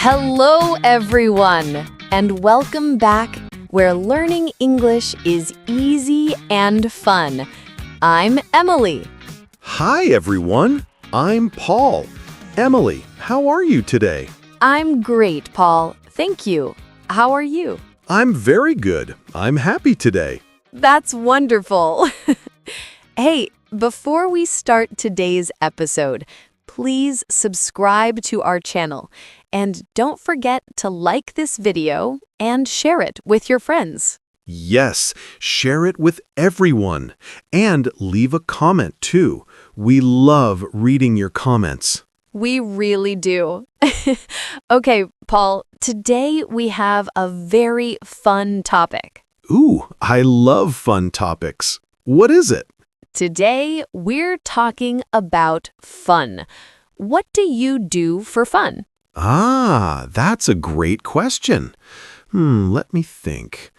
Hello, everyone, and welcome back where learning English is easy and fun. I'm Emily. Hi, everyone. I'm Paul. Emily, how are you today? I'm great, Paul. Thank you. How are you? I'm very good. I'm happy today. That's wonderful. Hey, before we start today's episode, please subscribe to our channel. And don't forget to like this video and share it with your friends. Yes, share it with everyone. And leave a comment, too. We love reading your comments. We really do. Okay, Paul, today we have a very fun topic. Ooh, I love fun topics. What is it? Today we're talking about fun. What do you do for fun? Ah, that's a great question. Let me think.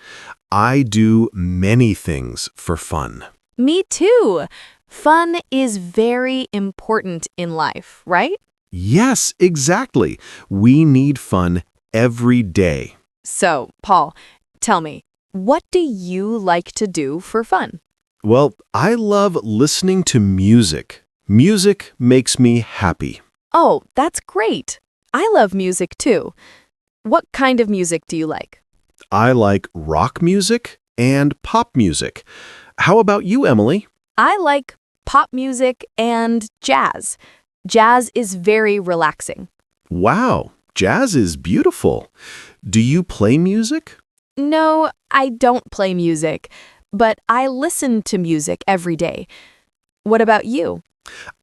I do many things for fun. Me too. Fun is very important in life, right? Yes, exactly. We need fun every day. So, Paul, tell me, what do you like to do for fun? Well, I love listening to music. Music makes me happy. Oh, that's great. I love music too. What kind of music do you like? I like rock music and pop music. How about you, Emily? I like pop music and jazz. Jazz is very relaxing. Wow, jazz is beautiful. Do you play music? No, I don't play music, but I listen to music every day. What about you?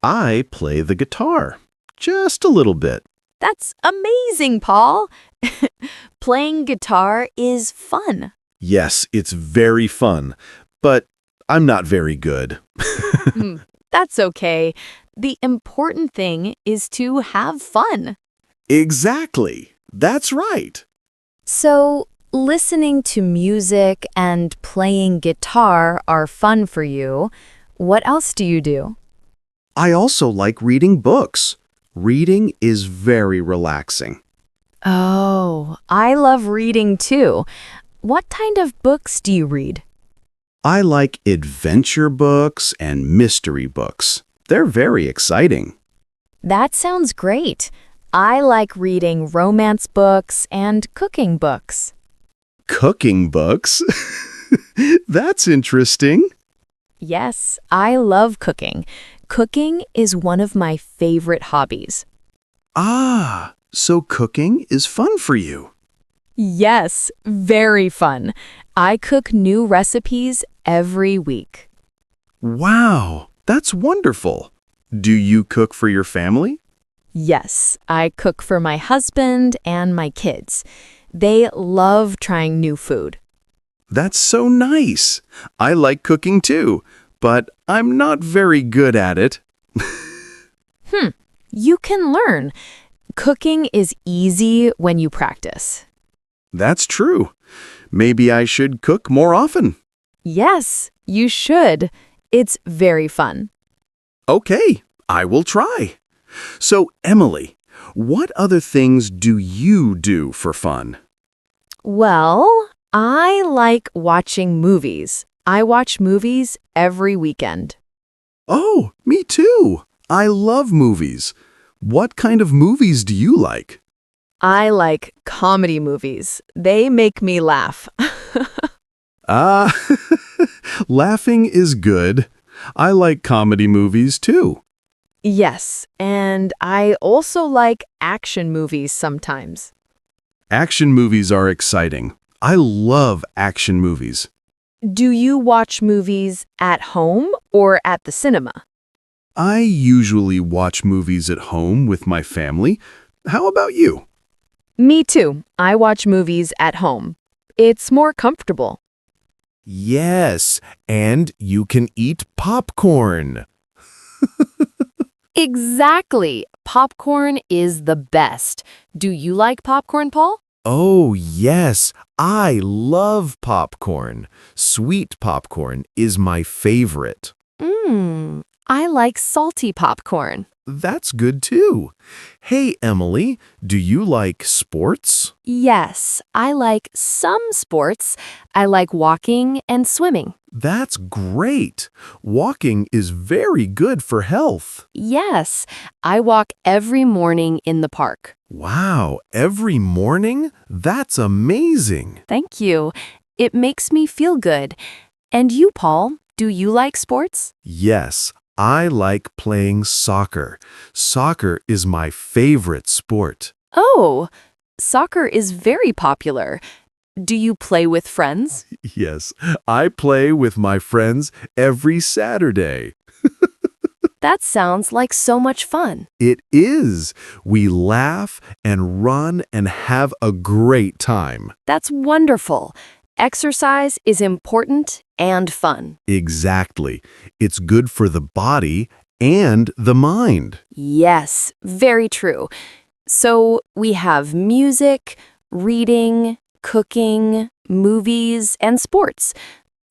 I play the guitar. Just a little bit. That's amazing, Paul. Playing guitar is fun. Yes, it's very fun, but I'm not very good. That's okay. The important thing is to have fun. Exactly. That's right. So, listening to music and playing guitar are fun for you. What else do you do? I also like reading books. Reading is very relaxing. Oh, I love reading too. What kind of books do you read? I like adventure books and mystery books. They're very exciting. That sounds great. I like reading romance books and cooking books. Cooking books? That's interesting. Yes, I love cooking. Cooking is one of my favorite hobbies. Ah, so cooking is fun for you. Yes, very fun. I cook new recipes every week. Wow, that's wonderful. Do you cook for your family? Yes, I cook for my husband and my kids. They love trying new food. That's so nice. I like cooking too, but I'm not very good at it. You can learn. Cooking is easy when you practice. That's true. Maybe I should cook more often. Yes, you should. It's very fun. Okay, I will try. So, Emily, what other things do you do for fun? Well, I like watching movies. I watch movies every weekend. Oh, me too. I love movies. What kind of movies do you like? I like comedy movies. They make me laugh. Ah, laughing is good. I like comedy movies too. Yes, and I also like action movies sometimes. Action movies are exciting. I love action movies. Do you watch movies at home or at the cinema? I usually watch movies at home with my family. How about you? Me too. I watch movies at home. It's more comfortable. Yes, and you can eat popcorn. Exactly. Popcorn is the best. Do you like popcorn, Paul? Oh, yes, I love popcorn. Sweet popcorn is my favorite. I like salty popcorn. That's good too. Hey, Emily, do you like sports? Yes, I like some sports. I like walking and swimming. That's great. Walking is very good for health. Yes, I walk every morning in the park. Wow, every morning? That's amazing. Thank you. It makes me feel good. And you, Paul, do you like sports? Yes, I like playing soccer. Soccer is my favorite sport. Oh, soccer is very popular. Do you play with friends? Yes, I play with my friends every Saturday. That sounds like so much fun. It is. We laugh and run and have a great time. That's wonderful. Exercise is important and fun. Exactly. It's good for the body and the mind. Yes, very true. So we have music, reading, cooking, movies, and sports.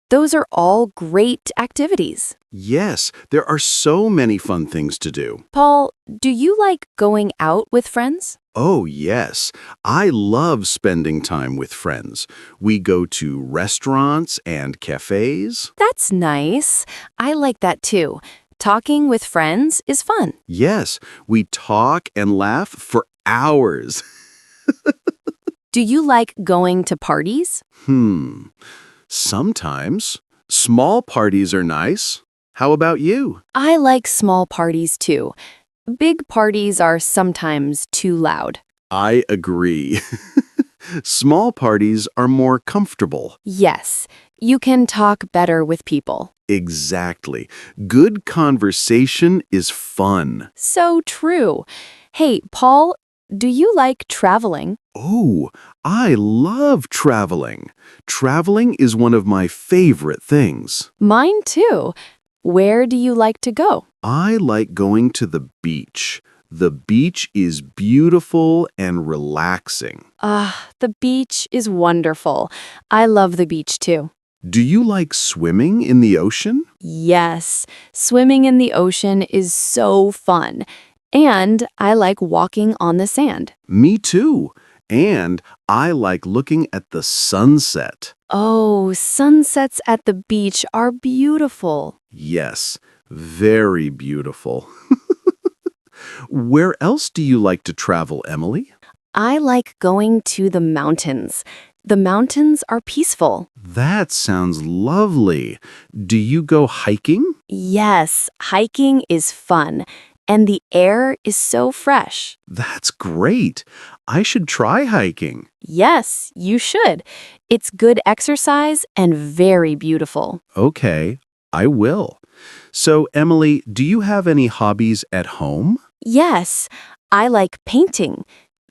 Those are all great activities. Yes, there are so many fun things to do. Paul, do you like going out with friends? Oh, yes. I love spending time with friends. We go to restaurants and cafes. That's nice. I like that too. Talking with friends is fun. Yes, we talk and laugh for hours. Do you like going to parties? Sometimes. Small parties are nice. How about you? I like small parties too. Big parties are sometimes too loud. I agree. Small parties are more comfortable. Yes, you can talk better with people. Exactly. Good conversation is fun. So true. Hey, Paul, do you like traveling? Oh, I love traveling. Traveling is one of my favorite things. Mine too. Where do you like to go? I like going to the beach. The beach is beautiful and relaxing. The beach is wonderful. I love the beach too. Do you like swimming in the ocean? Yes, swimming in the ocean is so fun. And I like walking on the sand. Me too. And I like looking at the sunset. Oh, sunsets at the beach are beautiful. Yes, very beautiful. Where else do you like to travel, Emily? I like going to the mountains. The mountains are peaceful. That sounds lovely. Do you go hiking? Yes, hiking is fun, and the air is so fresh. That's great. I should try hiking. Yes, you should. It's good exercise and very beautiful. Okay, I will. So, Emily, do you have any hobbies at home? Yes, I like painting.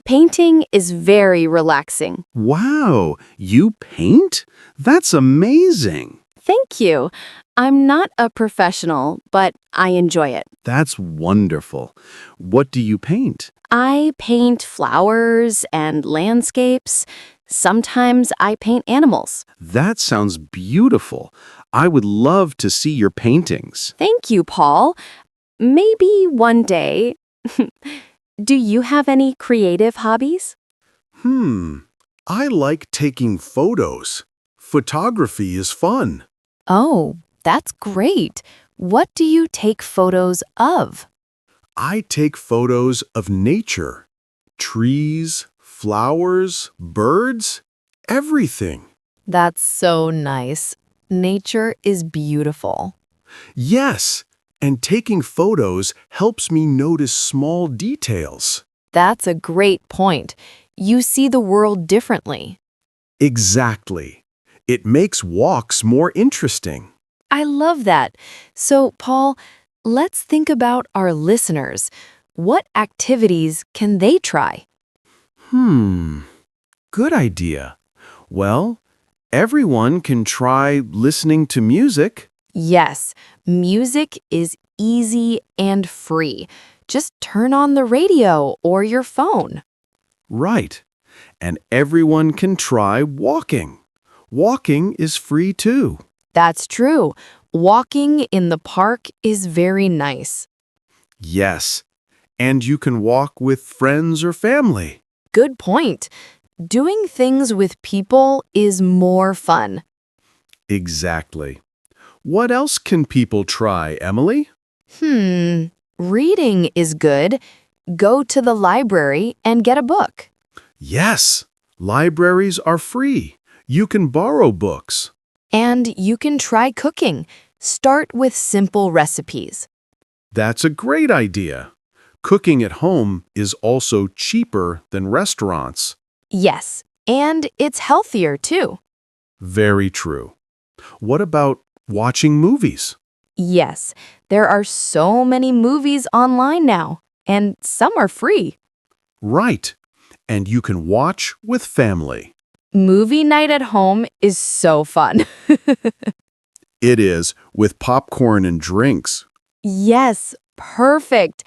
Painting is very relaxing. Wow, you paint? That's amazing. Thank you. I'm not a professional, but I enjoy it. That's wonderful. What do you paint? I paint flowers and landscapes. Sometimes I paint animals. That sounds beautiful. I would love to see your paintings. Thank you, Paul. Maybe one day. Do you have any creative hobbies? I like taking photos. Photography is fun. Oh, that's great. What do you take photos of? I take photos of nature. Trees, flowers, birds, everything. That's so nice. Nature is beautiful. Yes, and taking photos helps me notice small details. That's a great point. You see the world differently. Exactly. It makes walks more interesting. I love that. So, Paul, let's think about our listeners. What activities can they try? Good idea. Well, everyone can try listening to music. Yes, music is easy and free. Just turn on the radio or your phone. Right. And everyone can try walking. Walking is free too. That's true. Walking in the park is very nice. Yes, and you can walk with friends or family. Good point. Doing things with people is more fun. Exactly. What else can people try, Emily? Reading is good. Go to the library and get a book. Yes, libraries are free. You can borrow books. And you can try cooking. Start with simple recipes. That's a great idea. Cooking at home is also cheaper than restaurants. Yes, and it's healthier too. Very true. What about watching movies? Yes, there are so many movies online now, and some are free. Right. And you can watch with family. Movie night at home is so fun. It is, with popcorn and drinks. Yes, perfect.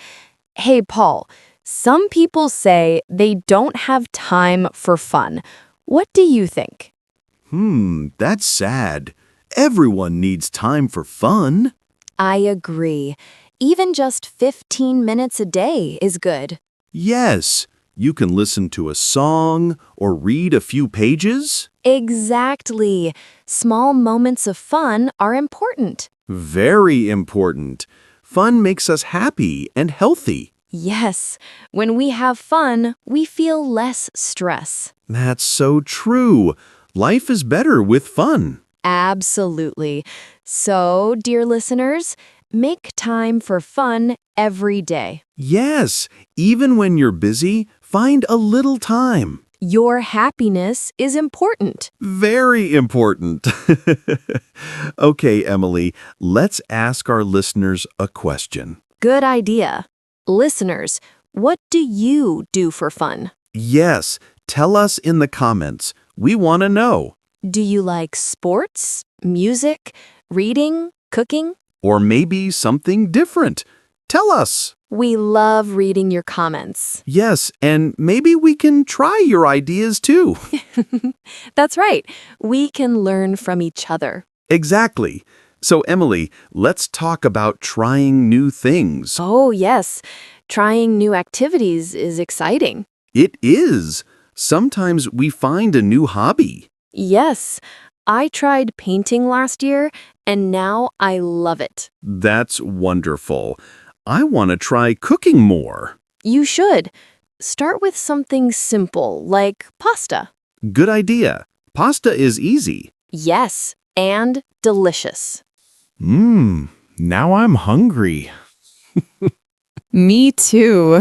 Hey, Paul, some people say they don't have time for fun. What do you think? That's sad. Everyone needs time for fun. I agree. Even just 15 minutes a day is good. Yes, you can listen to a song or read a few pages. Exactly. Small moments of fun are important. Very important. Fun makes us happy and healthy. Yes, when we have fun, we feel less stress. That's so true. Life is better with fun. Absolutely. So, dear listeners, make time for fun every day. Yes, even when you're busy, find a little time. Your happiness is important. Very important. Okay, Emily, let's ask our listeners a question. Good idea. Listeners, what do you do for fun? Yes, tell us in the comments. We want to know. Do you like sports, music, reading, cooking? Or maybe something different. Tell us. We love reading your comments. Yes, and maybe we can try your ideas too. That's right. We can learn from each other. Exactly. So, Emily, let's talk about trying new things. Oh, yes. Trying new activities is exciting. It is. Sometimes we find a new hobby. Yes. I tried painting last year, and now I love it. That's wonderful. I want to try cooking more. You should. Start with something simple, like pasta. Good idea. Pasta is easy. Yes, and delicious. Now I'm hungry. Me too.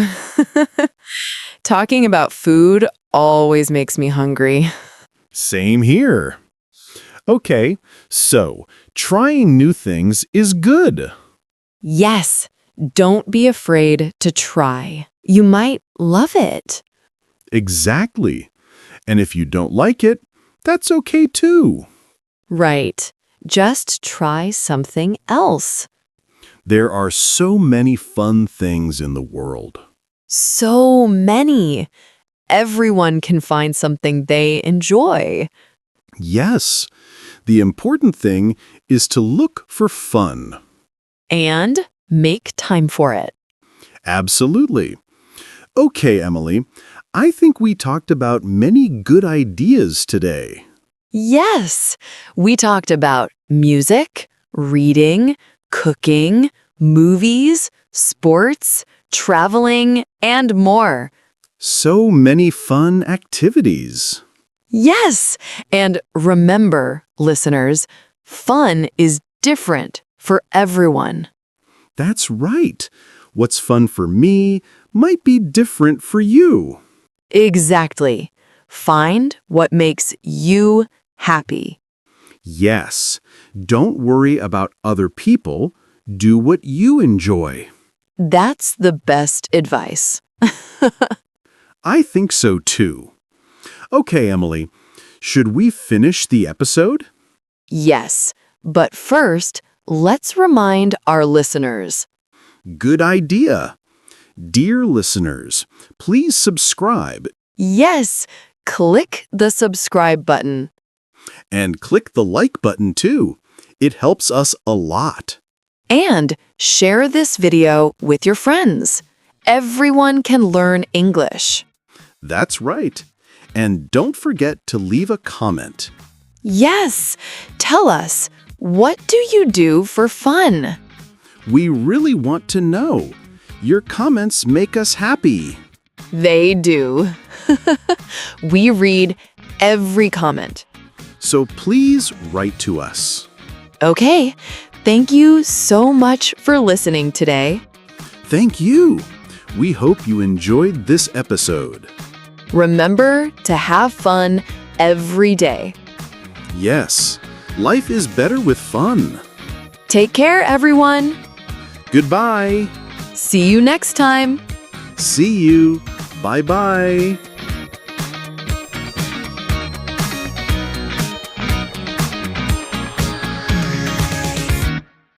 Talking about food always makes me hungry. Same here. Okay, so trying new things is good. Yes, don't be afraid to try. You might love it. Exactly. And if you don't like it, that's okay too. Right. Just try something else. There are so many fun things in the world. So many. Everyone can find something they enjoy. Yes, the important thing is to look for fun. And make time for it. Absolutely. Okay, Emily, I think we talked about many good ideas today. Yes, we talked about music, reading, cooking, movies, sports, traveling, and more. So many fun activities. Yes, and remember, listeners, fun is different for everyone. That's right. What's fun for me might be different for you. Exactly. Find what makes you happy. Yes, don't worry about other people. Do what you enjoy. That's the best advice. I think so too. Okay, Emily, should we finish the episode? Yes, but first, let's remind our listeners. Good idea. Dear listeners, please subscribe Yes, click the subscribe button. and click the like button too. It helps us a lot. And share this video with your friends. Everyone can learn English. That's right. And don't forget to leave a comment. Yes, tell us, what do you do for fun? We really want to know. Your comments make us happy. They do. We read every comment. So please write to us. Okay, thank you so much for listening today. Thank you. We hope you enjoyed this episode. Remember to have fun every day. Yes, life is better with fun. Take care, everyone. Goodbye. See you next time. See you. Bye-bye.